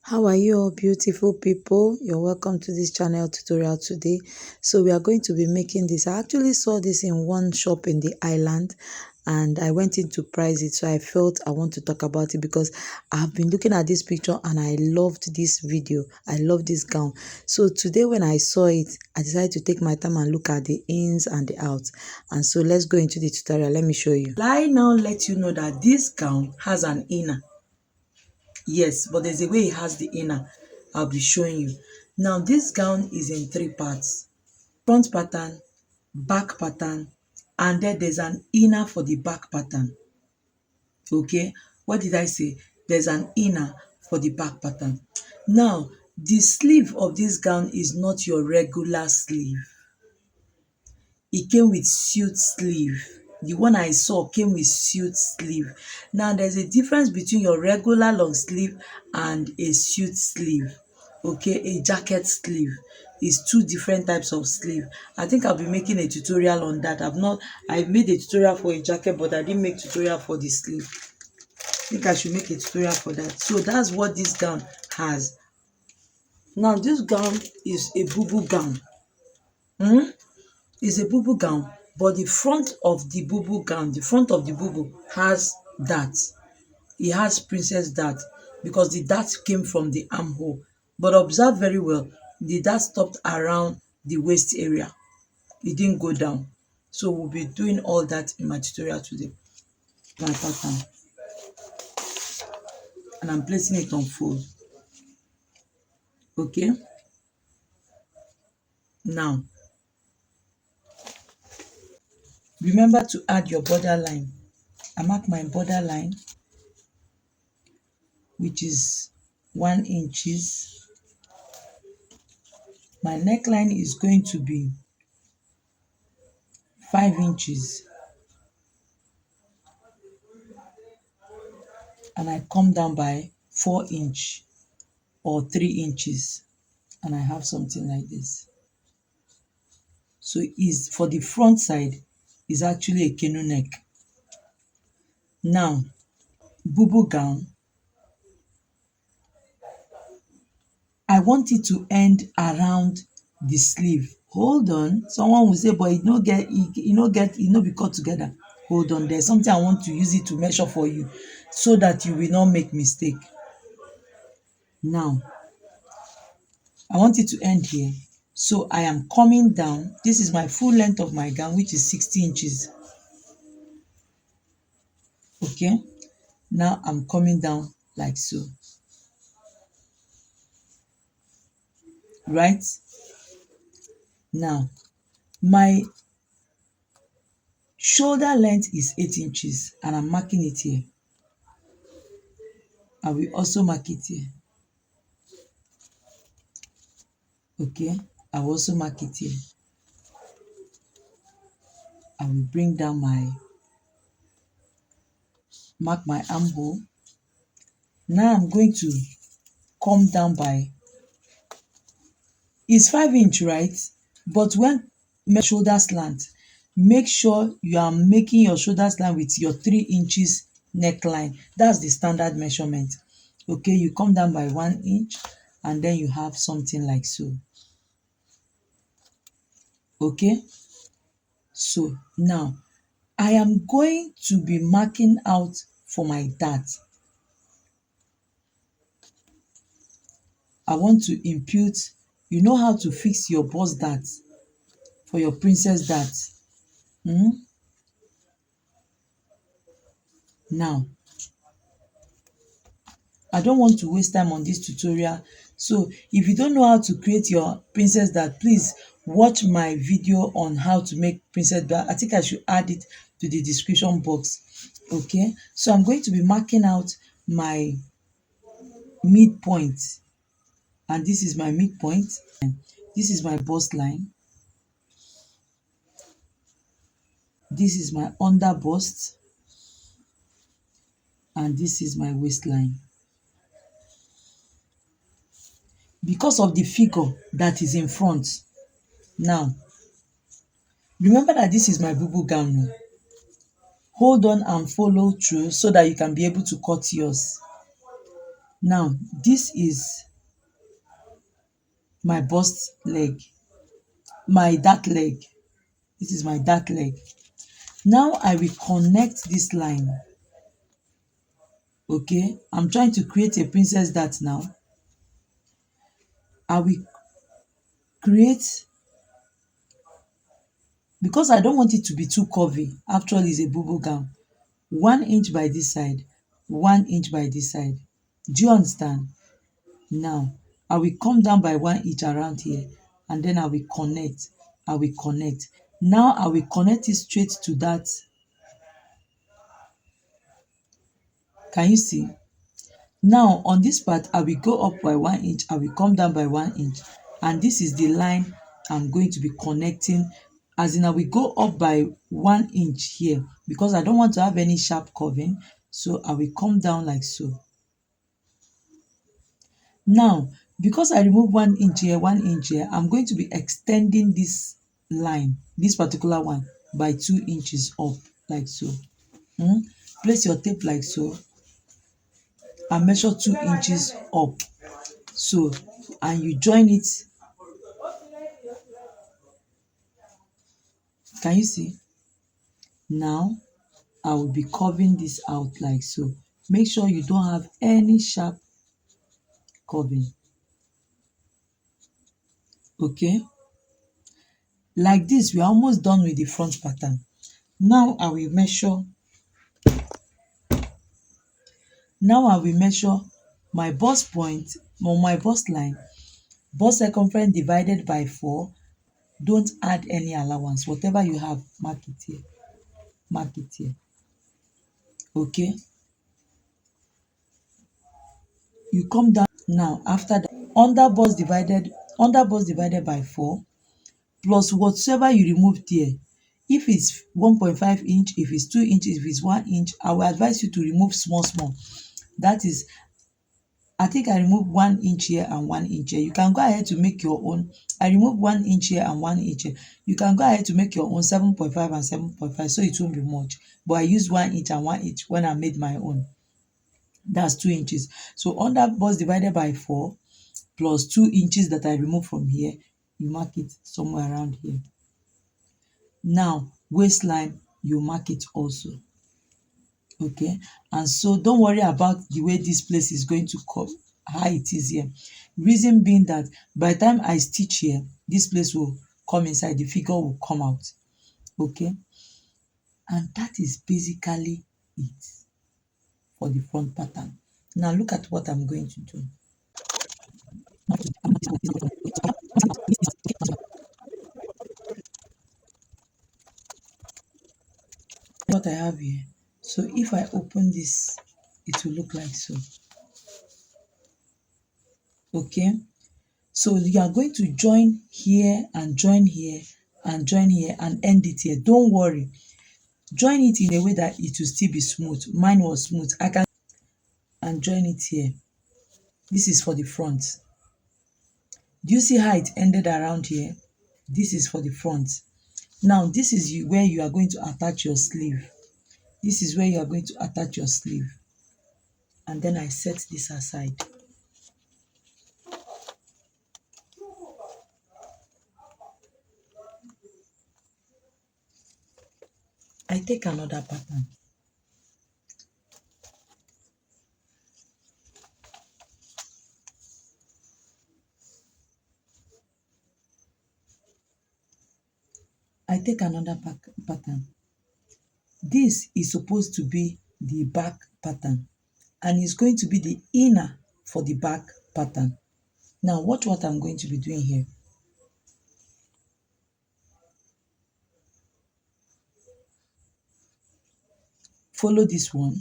How are you all beautiful people? You're welcome to this channel tutorial today. So we are going to be making this. I actually saw this in one shop in the island and I went in to price it. So I felt I want to talk about it because I've been looking at this picture and I loved this video. I love this gown. So today when I saw it, I decided to take my time and look at the ins and the outs. And so let's go into the tutorial. Let me show you. I now let you know that this gown has an inner. Yes, but there's a way it has the inner. I'll be showing you. Now, this gown is in 3 parts. Front pattern, back pattern, and then there's an inner for the back pattern. Okay, what did I say? There's an inner for the back pattern. Now, the sleeve of this gown is not your regular sleeve. It came with suit sleeve. The one I saw came with suit sleeve. Now there's a difference between your regular long sleeve and a suit sleeve. Okay, a jacket sleeve is 2 different types of sleeve. I think I'll be making a tutorial on that. I've made a tutorial for a jacket, but I didn't make tutorial for the sleeve. I think I should make a tutorial for that. So that's what this gown has. Now this gown is a bubu gown. It's a bubu gown, but the front of the bubu gown, the front of the bubu has that. It has princess dart because the dart came from the armhole. But observe very well, the dart stopped around the waist area. It didn't go down. So we'll be doing all that in my tutorial today. My pattern. And I'm placing it on fold. Okay? Now, remember to add your borderline. I mark my borderline, which is 1 inches. My neckline is going to be 5 inches. And I come down by 4 inch or 3 inches. And I have something like this. So is for the front side is actually a canoe neck. Now, bubu gown, I want it to end around the sleeve. Hold on. Someone will say, but it no be cut together. Hold on. There's something I want to use it to measure for you so that you will not make mistake. Now, I want it to end here. So I am coming down. This is my full length of my gown, which is 60 inches. Okay. Now I'm coming down like so. Right? Now, my shoulder length is 8 inches and I'm marking it here. I will also mark it here. Okay. I will also mark it here. I will bring down mark my armhole. Now I'm going to come down by, it's 5 inch, right? But when shoulder slant, make sure you are making your shoulder slant with your 3 inches neckline. That's the standard measurement. Okay, you come down by 1 inch and then you have something like so. Okay, so now I am going to be marking out for my dart. I want to impute, you know how to fix your bust dart for your princess dart. Now, I don't want to waste time on this tutorial. So if you don't know how to create your princess dart, please watch my video on how to make princess dart. I think I should add it to the description box. Okay, so I'm going to be marking out my midpoint, and this is my midpoint. This is my bust line. This is my under bust, and this is my waistline. Because of the figure that is in front. Now, remember that this is my bubu gown. Hold on and follow through so that you can be able to cut yours. Now this is my bust leg, my dark leg. This is my dark leg. Now I will connect this line. Okay, I'm trying to create a princess dart now. I will create, because I don't want it to be too curvy. Actually, it's a bubu gown. 1 inch by this side, 1 inch by this side. Do you understand? Now I will come down by 1 inch around here, and then I will connect. I will connect. Now I will connect it straight to that. Can you see? Now on this part, I will go up by 1 inch, I will come down by 1 inch, and this is the line I'm going to be connecting. As in, I will go up by 1 inch here because I don't want to have any sharp curving. So I will come down like so. Now, because I remove 1 inch here, 1 inch here, I'm going to be extending this line, this particular one, by 2 inches up, like so. Place your tape like so and measure 2 inches up. So, and you join it. Can you see? Now, I will be curving this out like so. Make sure you don't have any sharp curving. Okay? Like this, we are almost done with the front pattern. Now I will measure my bust point or my bust line, bust circumference divided by 4. Don't add any allowance. Whatever you have, mark it here. Mark it here. Okay? You come down now. After that, under bust divided by 4 plus whatsoever you removed there. If it's 1.5 inch, if it's 2 inches, if it's 1 inch, I will advise you to remove small small. That is, I think I removed 1 inch here and 1 inch here. You can go ahead to make your own. I removed 1 inch here and 1 inch here. You can go ahead to make your own 7.5 and 7.5, so it won't be much. But I used 1 inch and 1 inch when I made my own. That's 2 inches. So under bust divided by 4 plus 2 inches that I removed from here, you mark it somewhere around here. Now waistline, you mark it also. Okay, and so don't worry about the way this place is going to come, how it is here. Reason being that by the time I stitch here, this place will come inside, the figure will come out. Okay, and that is basically it for the front pattern. Now look at what I'm going to do. What I have here, so if I open this, it will look like so. Okay, so you are going to join here and join here and join here and end it here. Don't worry, join it in a way that it will still be smooth. Mine was smooth. I can and join it here. This is for the front. Do you see how it ended around here? This is for the front. Now this is where you are going to attach your sleeve. This is where you are going to attach your sleeve. And then I set this aside. I take another pattern. I take another pattern. This is supposed to be the back pattern, and it's going to be the inner for the back pattern. Now watch what I'm going to be doing here. Follow this one.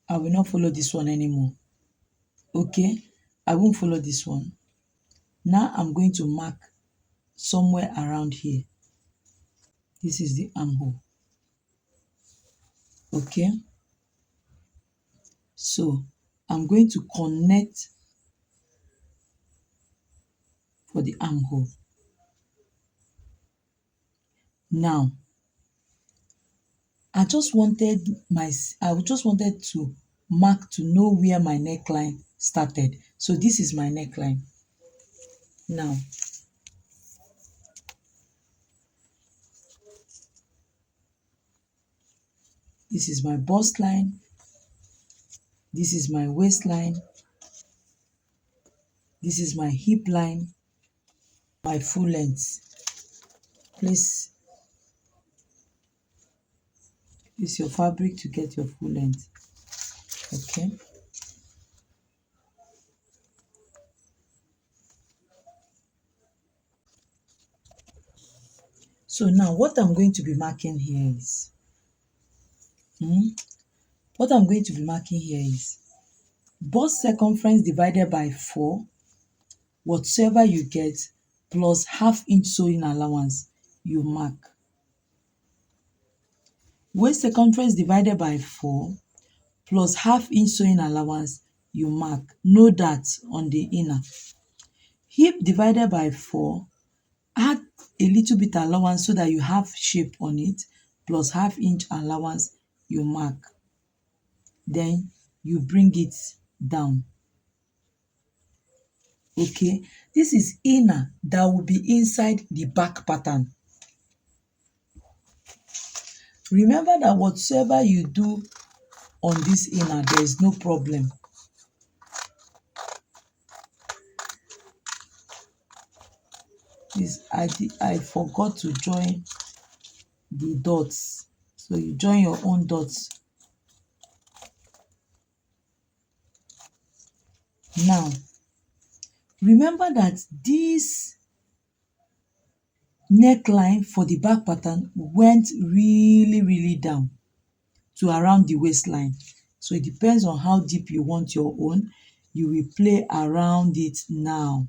I will not follow this one anymore. Okay, I won't follow this one. Now I'm going to mark somewhere around here. This is the armhole. Okay, so I'm going to connect for the armhole. Now I just wanted to mark to know where my neckline started. So this is my neckline. Now, this is my bust line. This is my waistline. This is my hip line, my full length. Place your fabric to get your full length. Okay. So now what I'm going to be marking here is bust circumference divided by 4, whatsoever you get, plus half-inch sewing allowance, you mark. Waist circumference divided by 4 plus half-inch sewing allowance, you mark. Know that on the inner. Hip divided by 4, add a little bit allowance so that you have shape on it, plus half-inch allowance, you mark. Then you bring it down. Okay, this is inner that will be inside the back pattern. Remember that whatsoever you do on this inner, there is no problem. This I forgot to join the dots, so you join your own dots. Now remember that this neckline for the back pattern went really down to around the waistline. So it depends on how deep you want your own. You will play around it now.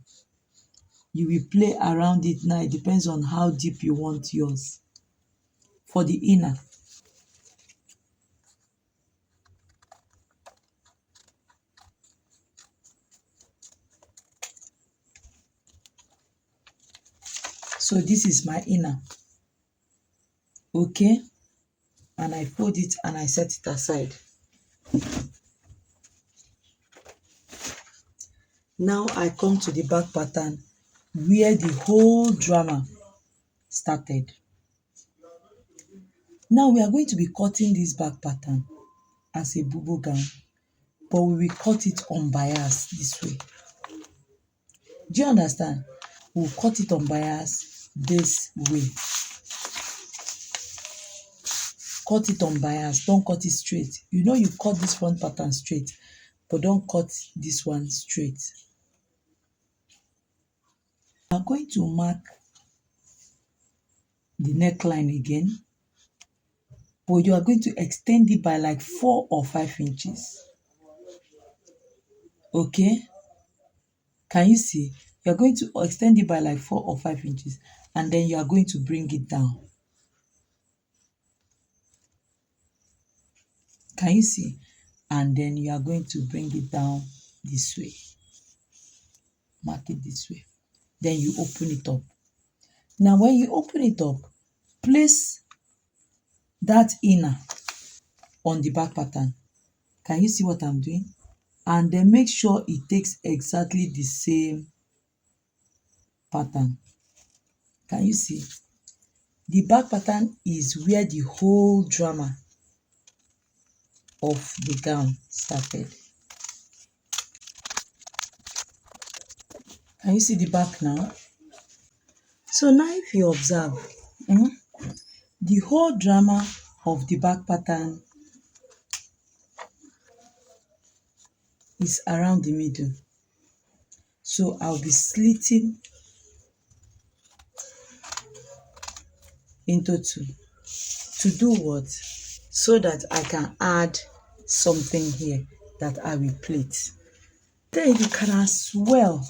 It depends on how deep you want yours for the inner. So this is my inner. Okay, and I fold it and I set it aside. Now I come to the back pattern where the whole drama started. Now we are going to be cutting this back pattern as a bubu gown, but we will cut it on bias this way. Do you understand? We'll cut it on bias this way. Cut it on bias, don't cut it straight. You know you cut this front pattern straight, but don't cut this one straight. I'm going to mark the neckline again, but you are going to extend it by like 4 or 5 inches. Okay? Can you see? You're going to extend it by like 4 or 5 inches, and then you are going to bring it down. Can you see? And then you are going to bring it down this way. Mark it this way. Then you open it up. Now when you open it up, place that inner on the back pattern. Can you see what I'm doing? And then make sure it takes exactly the same pattern. Can you see? The back pattern is where the whole drama of the gown started. Can you see the back now? So now if you observe, the whole drama of the back pattern is around the middle. So I'll be slitting into 2. To do what? So that I can add something here that I will plait. Then you can as well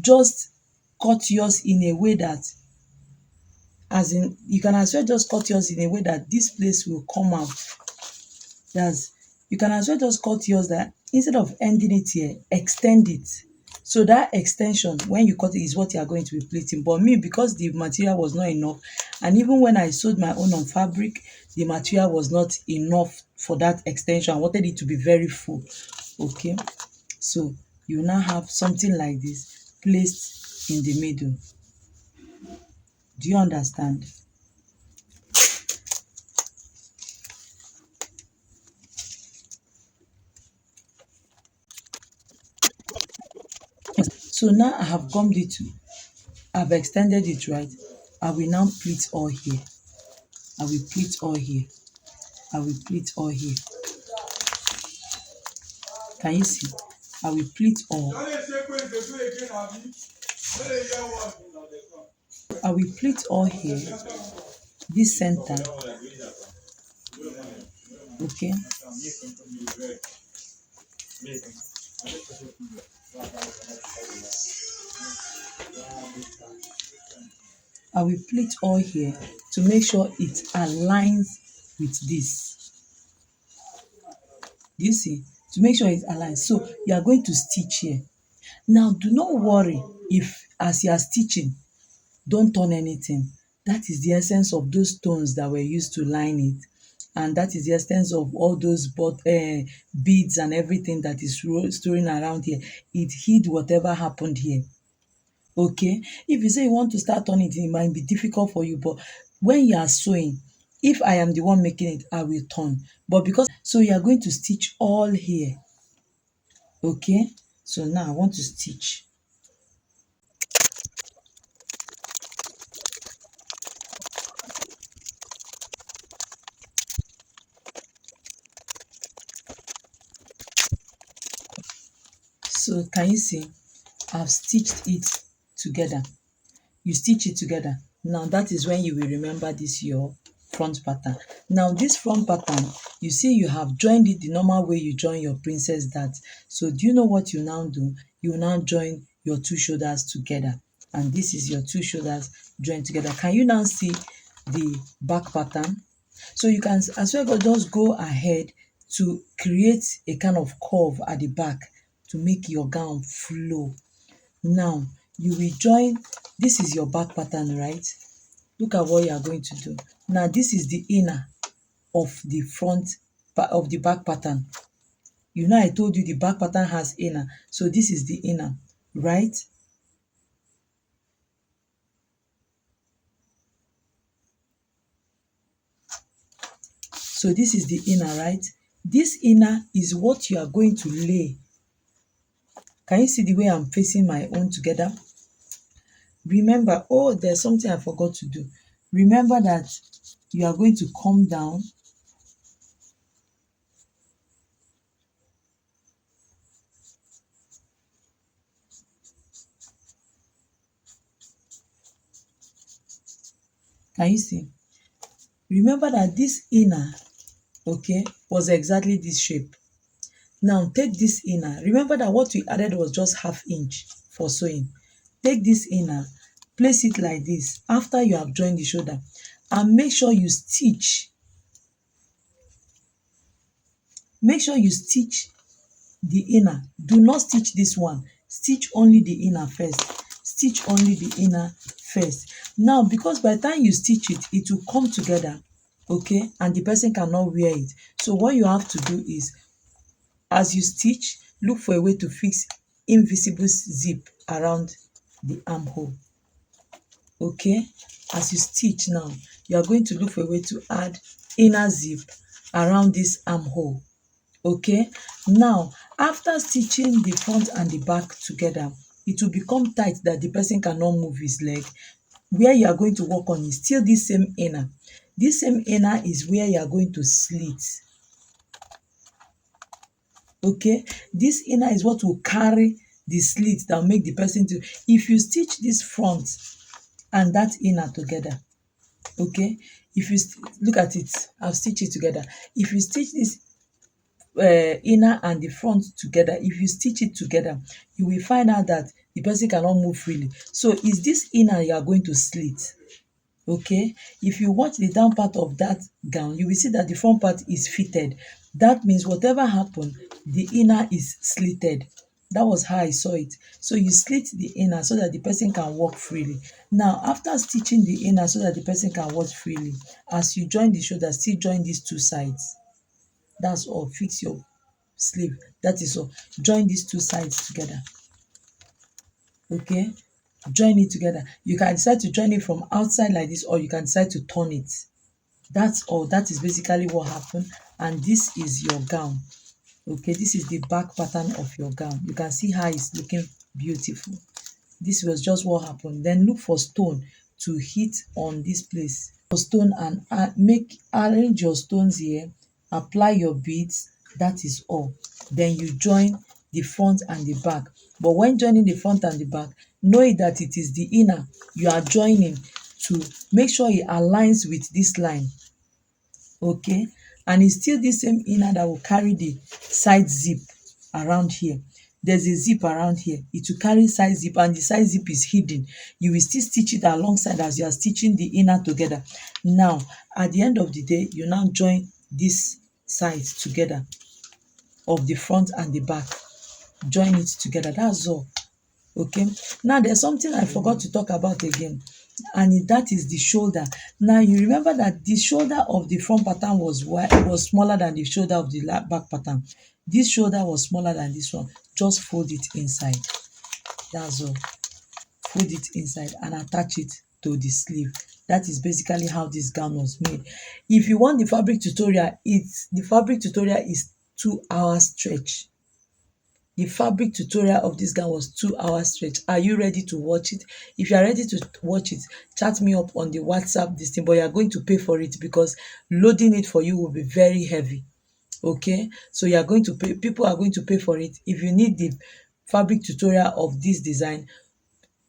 just cut yours in a way that this place will come out. You can as well just cut yours that instead of ending it here, extend it. So that extension, when you cut it, is what you are going to be pleating. But me, because the material was not enough, and even when I sewed my own on fabric, the material was not enough for that extension. I wanted it to be very full. Okay, so you now have something like this placed in the middle. Do you understand? So now I have gummed it to, I've extended it, right? I will now pleat all here. I will pleat all here. I will pleat all here. Can you see? I will pleat all. I will pleat all here. This center. Okay. I will pleat all here to make sure it aligns with this. Do you see? To make sure it aligns. So you are going to stitch here. Now do not worry if as you are stitching, don't turn anything. That is the essence of those stones that were used to line it. And that is the essence of all those beads and everything that is storing around here. It hid whatever happened here. Okay, if you say you want to start on it, it might be difficult for you, but when you are sewing, if I am the one making it, I will turn. But because so you are going to stitch all here. Okay, so now I want to stitch. So can you see? I've stitched it together. You stitch it together. Now that is when you will remember this your front pattern. Now this front pattern, you see you have joined it the normal way you join your princess dart. So do you know what you now do? You now join your two shoulders together, and this is your two shoulders joined together. Can you now see the back pattern? So you can as well just go ahead to create a kind of curve at the back to make your gown flow. Now you will join, this is your back pattern, right? Look at what you are going to do. Now this is the inner of the front of the back pattern. You know I told you the back pattern has inner, so this is the inner, right? So this is the inner, right? This inner is what you are going to lay. Can you see the way I'm facing my own together? Remember, oh, there's something I forgot to do. Remember that you are going to come down. Can you see? Remember that this inner, okay, was exactly this shape. Now take this inner. Remember that what we added was just ½ inch for sewing. Take this inner, place it like this after you have joined the shoulder, and make sure you stitch. Make sure you stitch the inner. Do not stitch this one. Stitch only the inner first. Stitch only the inner first. Now, because by the time you stitch it, it will come together, okay, and the person cannot wear it. So what you have to do is, as you stitch, look for a way to fix invisible zip around the armhole. Okay, as you stitch now, you are going to look for a way to add inner zip around this armhole. Okay, now after stitching the front and the back together, it will become tight that the person cannot move his leg. Where you are going to work on is still this same inner. This same inner is where you are going to slit. Okay, this inner is what will carry the slit that will make the person to, if you stitch this front and that inner together, okay, if you look at it, I'll stitch it together. If you stitch this inner and the front together, if you stitch it together, you will find out that the person cannot move freely. So it's this inner you are going to slit. Okay, if you watch the down part of that gown, you will see that the front part is fitted. That means whatever happened, the inner is slitted. That was how I saw it. So you slit the inner so that the person can walk freely. Now, after stitching the inner so that the person can walk freely, as you join the shoulder, still join these two sides. That's all. Fix your sleeve. That is all. Join these two sides together. Okay? Join it together. You can decide to join it from outside like this, or you can decide to turn it. That's all. That is basically what happened. And this is your gown. Okay, this is the back pattern of your gown. You can see how it's looking beautiful. This was just what happened. Then look for stone to hit on this place. For stone, and arrange your stones here. Apply your beads. That is all. Then you join the front and the back. But when joining the front and the back, know that it is the inner you are joining to make sure it aligns with this line. Okay, and it's still the same inner that will carry the side zip around here. There's a zip around here. It will carry side zip, and the side zip is hidden. You will still stitch it alongside as you are stitching the inner together. Now, at the end of the day, you now join these sides together of the front and the back. Join it together. That's all. Okay, now there's something I forgot to talk about again, and that is the shoulder. Now you remember that the shoulder of the front pattern was smaller than the shoulder of the back pattern. This shoulder was smaller than this one. Just fold it inside. That's all. Fold it inside and attach it to the sleeve. That is basically how this gown was made. If you want the fabric tutorial, the fabric tutorial is 2 hours stretch. The fabric tutorial of this gown was 2 hours stretch. Are you ready to watch it? If you are ready to watch it, chat me up on the WhatsApp this thing, but you are going to pay for it because loading it for you will be very heavy. Okay, so you are going to pay, people are going to pay for it. If you need the fabric tutorial of this design,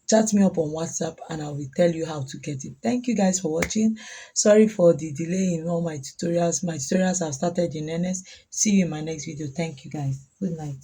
chat me up on WhatsApp and I will tell you how to get it. Thank you guys for watching. Sorry for the delay in all my tutorials. My tutorials have started in earnest. See you in my next video. Thank you guys. Good night.